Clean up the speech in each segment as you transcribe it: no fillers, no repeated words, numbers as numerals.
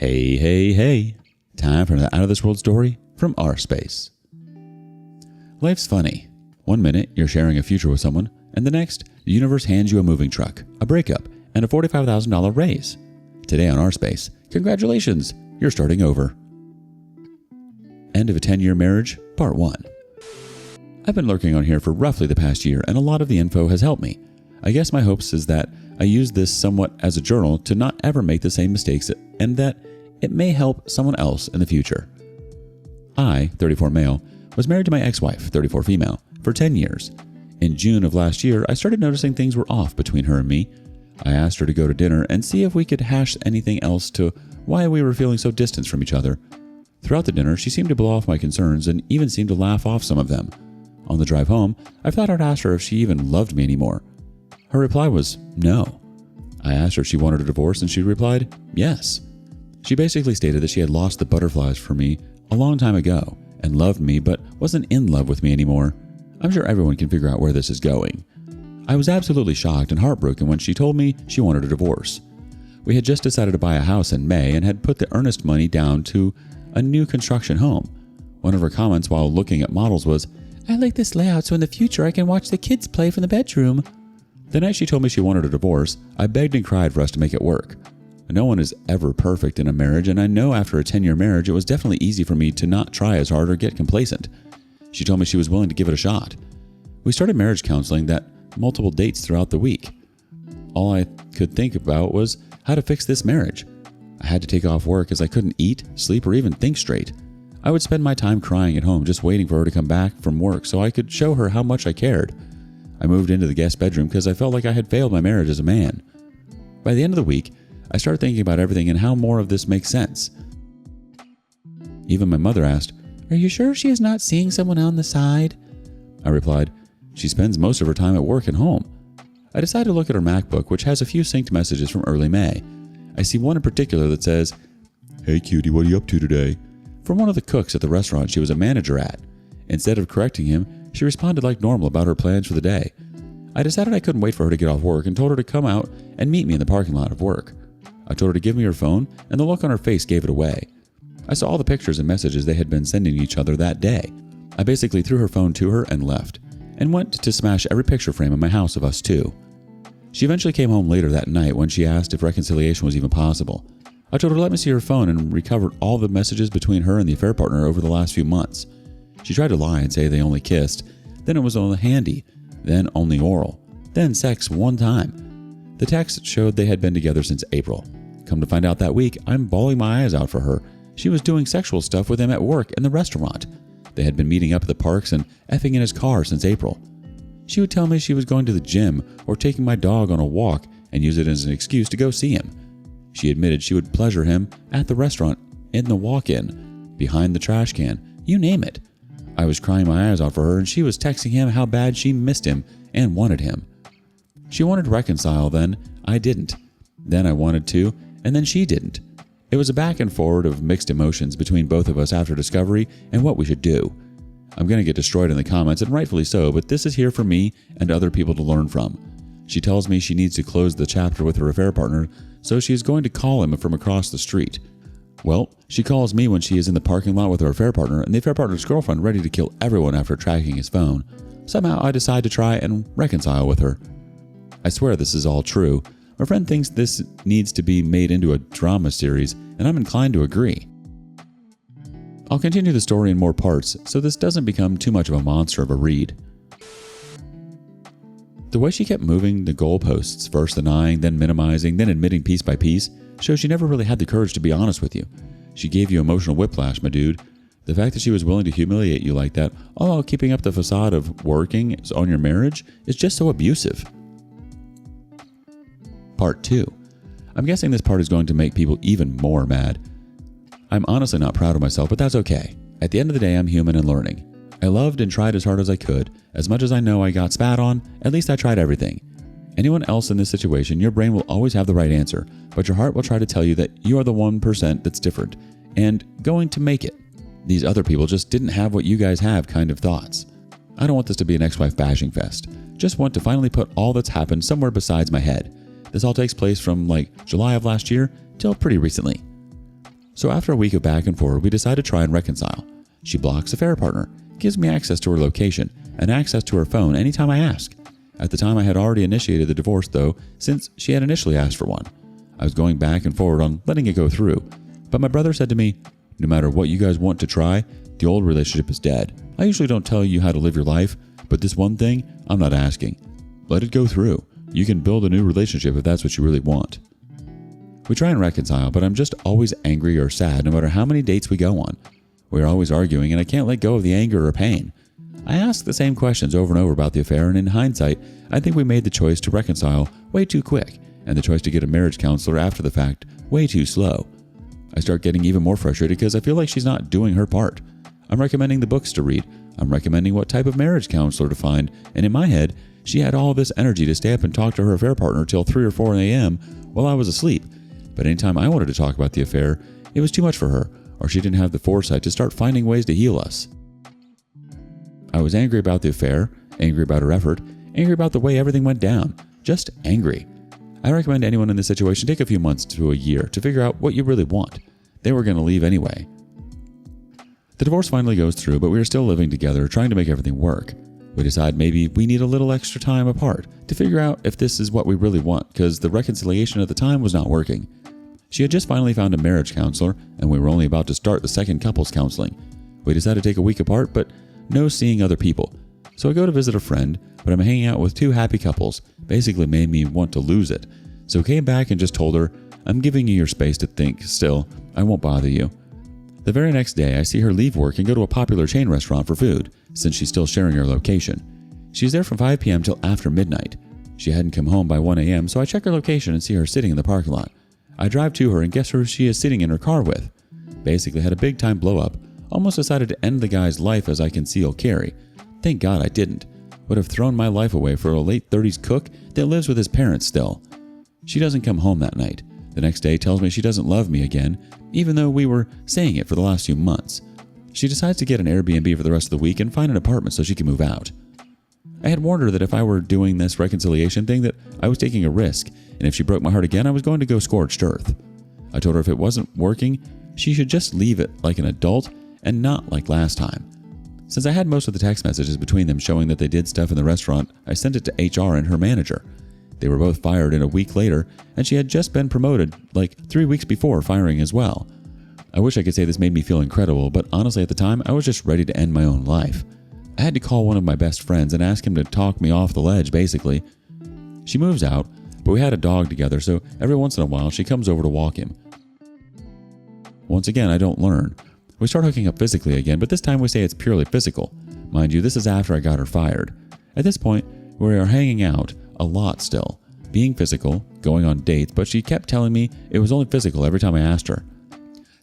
Hey, hey, hey. Time for an out-of-this-world story from rSpace. Life's funny. One minute, you're sharing a future with someone, and the next, the universe hands you a moving truck, a breakup, and a $45,000 raise. Today on rSpace, congratulations, you're starting over. End of a 10-year marriage, Part 1. I've been lurking on here for roughly the past year, and a lot of the info has helped me. I guess my hopes is that I use this somewhat as a journal to not ever make the same mistakes, and that it may help someone else in the future. I, 34 male, was married to my ex-wife, 34 female, for 10 years. In June of last year, I started noticing things were off between her and me. I asked her to go to dinner and see if we could hash anything else to why we were feeling so distant from each other. Throughout the dinner, she seemed to blow off my concerns and even seemed to laugh off some of them. On the drive home, I thought I'd ask her if she even loved me anymore. Her reply was no. I asked her if she wanted a divorce, and she replied yes. She basically stated that she had lost the butterflies for me a long time ago and loved me but wasn't in love with me anymore. I'm sure everyone can figure out where this is going. I was absolutely shocked and heartbroken when she told me she wanted a divorce. We had just decided to buy a house in May and had put the earnest money down to a new construction home. One of her comments while looking at models was, "I like this layout so in the future I can watch the kids play from the bedroom." The night she told me she wanted a divorce, I begged and cried for us to make it work. No one is ever perfect in a marriage, and I know after a 10-year marriage it was definitely easy for me to not try as hard or get complacent. She told me she was willing to give it a shot. We started marriage counseling that multiple dates throughout the week. All I could think about was how to fix this marriage. I had to take off work as I couldn't eat, sleep, or even think straight. I would spend my time crying at home just waiting for her to come back from work so I could show her how much I cared. I moved into the guest bedroom because I felt like I had failed my marriage as a man. By the end of the week, I started thinking about everything and how more of this makes sense. Even my mother asked, "Are you sure she is not seeing someone on the side?" I replied, "She spends most of her time at work and home." I decided to look at her MacBook, which has a few synced messages from early May. I see one in particular that says, "Hey cutie, what are you up to today?" From one of the cooks at the restaurant she was a manager at. Instead of correcting him, she responded like normal about her plans for the day. I decided I couldn't wait for her to get off work and told her to come out and meet me in the parking lot of work. I told her to give me her phone, and the look on her face gave it away. I saw all the pictures and messages they had been sending each other that day. I basically threw her phone to her and left, and went to smash every picture frame in my house of us two. She eventually came home later that night when she asked if reconciliation was even possible. I told her to let me see her phone and recovered all the messages between her and the affair partner over the last few months. She tried to lie and say they only kissed, then it was only handy, then only oral, then sex one time. The text showed they had been together since April. Come to find out that week, I'm bawling my eyes out for her. She was doing sexual stuff with him at work and the restaurant. They had been meeting up at the parks and effing in his car since April. She would tell me she was going to the gym or taking my dog on a walk and use it as an excuse to go see him. She admitted she would pleasure him at the restaurant, in the walk-in, behind the trash can, you name it. I was crying my eyes out for her and she was texting him how bad she missed him and wanted him. She wanted to reconcile then, I didn't. Then I wanted to, and then she didn't. It was a back and forward of mixed emotions between both of us after discovery and what we should do. I'm going to get destroyed in the comments, and rightfully so, but this is here for me and other people to learn from. She tells me she needs to close the chapter with her affair partner, so she is going to call him from across the street. Well, she calls me when she is in the parking lot with her affair partner and the affair partner's girlfriend ready to kill everyone after tracking his phone. Somehow I decide to try and reconcile with her. I swear this is all true. My friend thinks this needs to be made into a drama series, and I'm inclined to agree. I'll continue the story in more parts, so this doesn't become too much of a monster of a read. The way she kept moving the goalposts, first denying, then minimizing, then admitting piece by piece, shows she never really had the courage to be honest with you. She gave you emotional whiplash, my dude. The fact that she was willing to humiliate you like that, all while keeping up the facade of working on your marriage, is just so abusive. Part 2. I'm guessing this part is going to make people even more mad. I'm honestly not proud of myself, but that's okay. At the end of the day, I'm human and learning. I loved and tried as hard as I could. As much as I know I got spat on, at least I tried everything. Anyone else in this situation, your brain will always have the right answer, but your heart will try to tell you that you are the 1% that's different and going to make it. These other people just didn't have what you guys have kind of thoughts. I don't want this to be an ex-wife bashing fest. Just want to finally put all that's happened somewhere besides my head. This all takes place from like July of last year till pretty recently. So after a week of back and forth, we decide to try and reconcile. She blocks affair partner, gives me access to her location, and access to her phone anytime I ask. At the time, I had already initiated the divorce though, since she had initially asked for one. I was going back and forward on letting it go through, but my brother said to me, "No matter what you guys want to try, the old relationship is dead. I usually don't tell you how to live your life, but this one thing, I'm not asking. Let it go through. You can build a new relationship if that's what you really want." We try and reconcile, but I'm just always angry or sad no matter how many dates we go on. We're always arguing and I can't let go of the anger or pain. I ask the same questions over and over about the affair, and in hindsight, I think we made the choice to reconcile way too quick and the choice to get a marriage counselor after the fact way too slow. I start getting even more frustrated because I feel like she's not doing her part. I'm recommending the books to read. I'm recommending what type of marriage counselor to find, and in my head, she had all this energy to stay up and talk to her affair partner till 3 or 4 a.m. while I was asleep. But anytime I wanted to talk about the affair, it was too much for her, or she didn't have the foresight to start finding ways to heal us. I was angry about the affair, angry about her effort, angry about the way everything went down, just angry. I recommend anyone in this situation take a few months to a year to figure out what you really want. They were going to leave anyway. The divorce finally goes through, but we are still living together, trying to make everything work. We decide maybe we need a little extra time apart to figure out if this is what we really want, because the reconciliation at the time was not working. She had just finally found a marriage counselor, and we were only about to start the second couples counseling. We decided to take a week apart, but no seeing other people. So I go to visit a friend, but I'm hanging out with 2 happy couples. Basically made me want to lose it. So I came back and just told her, "I'm giving you your space to think. Still, I won't bother you." The very next day, I see her leave work and go to a popular chain restaurant for food, since she's still sharing her location. She's there from 5 p.m. till after midnight. She hadn't come home by 1 a.m., so I check her location and see her sitting in the parking lot. I drive to her and guess who she is sitting in her car with. Basically had a big time blow up. Almost decided to end the guy's life as I conceal carry. Thank God I didn't. Would have thrown my life away for a late 30s cook that lives with his parents still. She doesn't come home that night. The next day tells me she doesn't love me again, even though we were saying it for the last few months. She decides to get an Airbnb for the rest of the week and find an apartment so she can move out. I had warned her that if I were doing this reconciliation thing that I was taking a risk, and if she broke my heart again, I was going to go scorched earth. I told her if it wasn't working, she should just leave it like an adult and not like last time. Since I had most of the text messages between them showing that they did stuff in the restaurant, I sent it to HR and her manager. They were both fired in a week later, and she had just been promoted like 3 weeks before firing as well. I wish I could say this made me feel incredible, but honestly at the time, I was just ready to end my own life. I had to call one of my best friends and ask him to talk me off the ledge, basically. She moves out, but we had a dog together, so every once in a while she comes over to walk him. Once again, I don't learn. We start hooking up physically again, but this time we say it's purely physical. Mind you, this is after I got her fired. At this point, we are hanging out a lot still, being physical, going on dates, but she kept telling me it was only physical every time I asked her.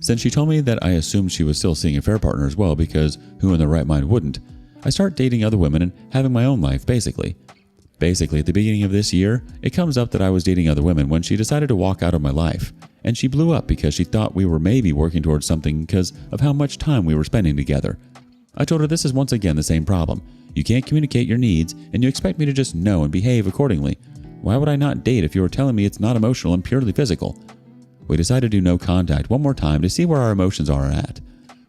Since she told me that, I assumed she was still seeing a fair partner as well, because who in their right mind wouldn't? I start dating other women and having my own life, basically. Basically, at the beginning of this year, it comes up that I was dating other women when she decided to walk out of my life. And she blew up because she thought we were maybe working towards something because of how much time we were spending together. I told her this is once again the same problem. You can't communicate your needs, and you expect me to just know and behave accordingly. Why would I not date if you were telling me it's not emotional and purely physical? We decide to do no contact one more time to see where our emotions are at.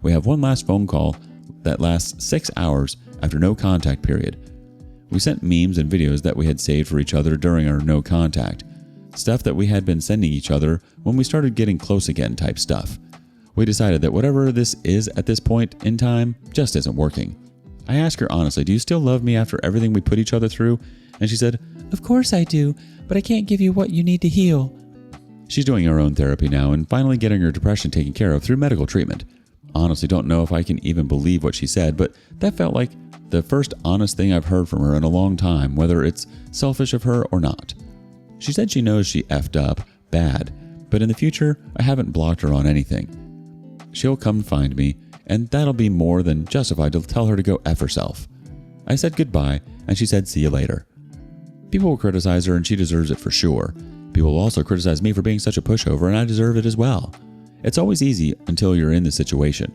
We have one last phone call that lasts 6 hours after no contact period. We sent memes and videos that we had saved for each other during our no contact. Stuff that we had been sending each other when we started getting close again type stuff. We decided that whatever this is at this point in time just isn't working. I asked her honestly, "Do you still love me after everything we put each other through?" And she said, "Of course I do, but I can't give you what you need to heal." She's doing her own therapy now and finally getting her depression taken care of through medical treatment. Honestly, don't know if I can even believe what she said, but that felt like the first honest thing I've heard from her in a long time, whether it's selfish of her or not. She said she knows she effed up bad, but in the future, I haven't blocked her on anything. She'll come find me, and that'll be more than justified to tell her to go F herself. I said goodbye, and she said see you later. People will criticize her, and she deserves it for sure. People will also criticize me for being such a pushover, and I deserve it as well. It's always easy until you're in the situation.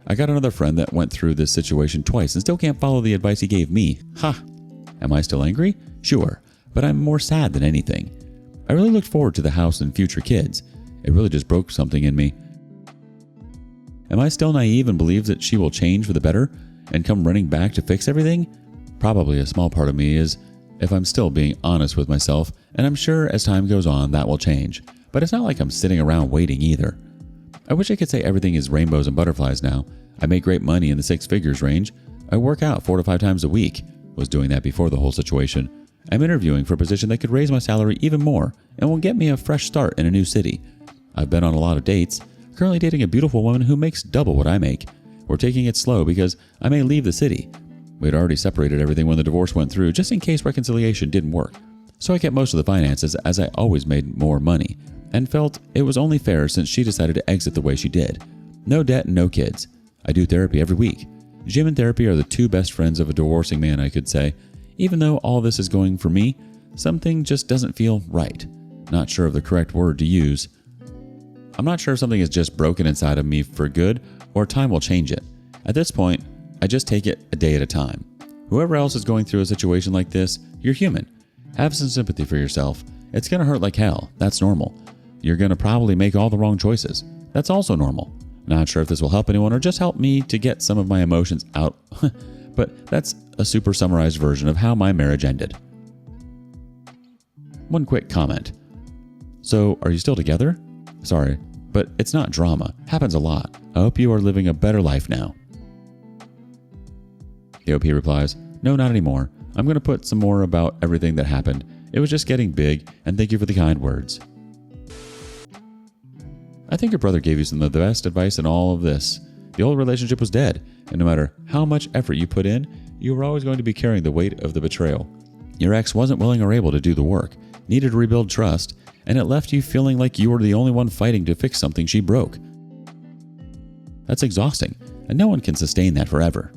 I got another friend that went through this situation twice and still can't follow the advice he gave me. Ha! Am I still angry? Sure, but I'm more sad than anything. I really looked forward to the house and future kids. It really just broke something in me. Am I still naive and believe that she will change for the better and come running back to fix everything? Probably a small part of me is if I'm still being honest with myself, and I'm sure as time goes on that will change. But it's not like I'm sitting around waiting either. I wish I could say everything is rainbows and butterflies now. I make great money in the 6 figures range. I work out 4 to 5 times a week. Was doing that before the whole situation. I'm interviewing for a position that could raise my salary even more and will get me a fresh start in a new city. I've been on a lot of dates. Currently dating a beautiful woman who makes double what I make. We're taking it slow because I may leave the city. We had already separated everything when the divorce went through, just in case reconciliation didn't work. So I kept most of the finances, as I always made more money, and felt it was only fair since she decided to exit the way she did. No debt and no kids. I do therapy every week. Gym and therapy are the 2 best friends of a divorcing man, I could say. Even though all this is going for me, something just doesn't feel right. Not sure of the correct word to use. I'm not sure if something is just broken inside of me for good or time will change it. At this point, I just take it a day at a time. Whoever else is going through a situation like this, you're human. Have some sympathy for yourself. It's going to hurt like hell. That's normal. You're going to probably make all the wrong choices. That's also normal. Not sure if this will help anyone or just help me to get some of my emotions out. But that's a super summarized version of how my marriage ended. One quick comment. So, are you still together? Sorry, but it's not drama. Happens a lot. I hope you are living a better life now. The OP replies, no, not anymore. I'm going to put some more about everything that happened. It was just getting big, and thank you for the kind words. I think your brother gave you some of the best advice in all of this. The old relationship was dead, and no matter how much effort you put in, you were always going to be carrying the weight of the betrayal. Your ex wasn't willing or able to do the work, needed to rebuild trust, and it left you feeling like you were the only one fighting to fix something she broke. That's exhausting, and no one can sustain that forever.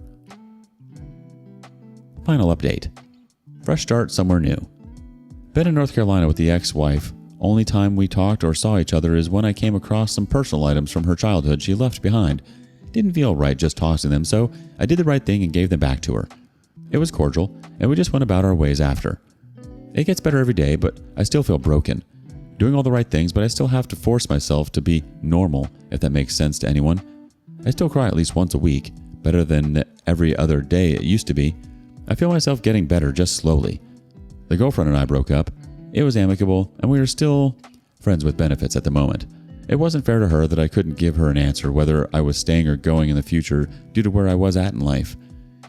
Final update. Fresh start somewhere new. Been in North Carolina with the ex-wife. Only time we talked or saw each other is when I came across some personal items from her childhood she left behind. Didn't feel right just tossing them, so I did the right thing and gave them back to her. It was cordial, and we just went about our ways after. It gets better every day, but I still feel broken. Doing all the right things, but I still have to force myself to be normal, if that makes sense to anyone. I still cry at least once a week, better than every other day it used to be. I feel myself getting better just slowly. The girlfriend and I broke up. It was amicable, and we are still friends with benefits at the moment. It wasn't fair to her that I couldn't give her an answer whether I was staying or going in the future due to where I was at in life.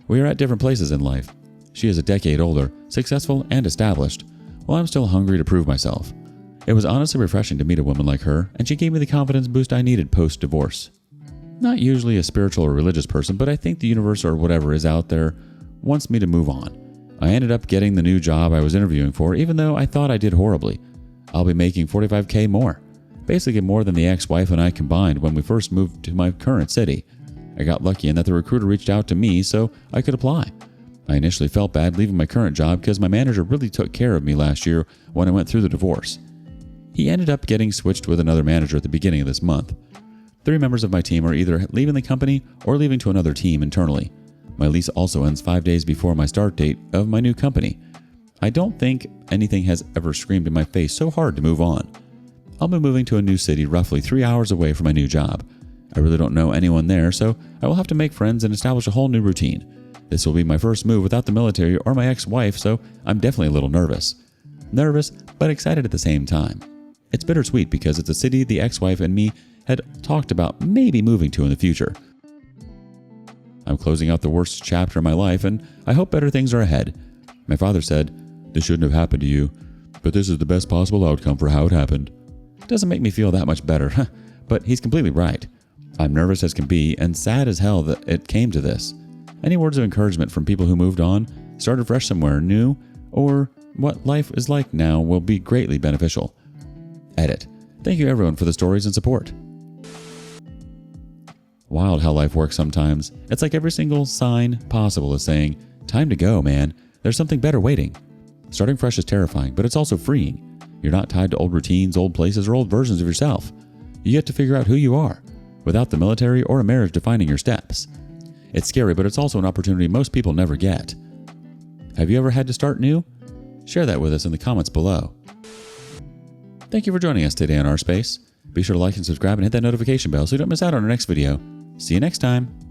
We are at different places in life. She is a decade older, successful, and established, while I'm still hungry to prove myself. It was honestly refreshing to meet a woman like her, and she gave me the confidence boost I needed post-divorce. Not usually a spiritual or religious person, but I think the universe or whatever is out there wants me to move on. I ended up getting the new job I was interviewing for, even though I thought I did horribly. I'll be making $45,000 more. Basically more than the ex-wife and I combined when we first moved to my current city. I got lucky in that the recruiter reached out to me so I could apply. I initially felt bad leaving my current job because my manager really took care of me last year when I went through the divorce. He ended up getting switched with another manager at the beginning of this month. 3 members of my team are either leaving the company or leaving to another team internally. My lease also ends 5 days before my start date of my new company. I don't think anything has ever screamed in my face so hard to move on. I'll be moving to a new city roughly 3 hours away from my new job. I really don't know anyone there, so I will have to make friends and establish a whole new routine. This will be my first move without the military or my ex-wife, so I'm definitely a little nervous. Nervous, but excited at the same time. It's bittersweet because it's a city the ex-wife and me had talked about maybe moving to in the future. I'm closing out the worst chapter of my life, and I hope better things are ahead. My father said, "This shouldn't have happened to you, but this is the best possible outcome for how it happened." Doesn't make me feel that much better, but he's completely right. I'm nervous as can be, and sad as hell that it came to this. Any words of encouragement from people who moved on, started fresh somewhere new, or what life is like now will be greatly beneficial. Edit. Thank you everyone for the stories and support. Wild how life works sometimes. It's like every single sign possible is saying, time to go, man. There's something better waiting. Starting fresh is terrifying, but it's also freeing. You're not tied to old routines, old places, or old versions of yourself. You get to figure out who you are, without the military or a marriage defining your steps. It's scary, but it's also an opportunity most people never get. Have you ever had to start new? Share that with us in the comments below. Thank you for joining us today on rSpace. Be sure to like and subscribe and hit that notification bell so you don't miss out on our next video. See you next time.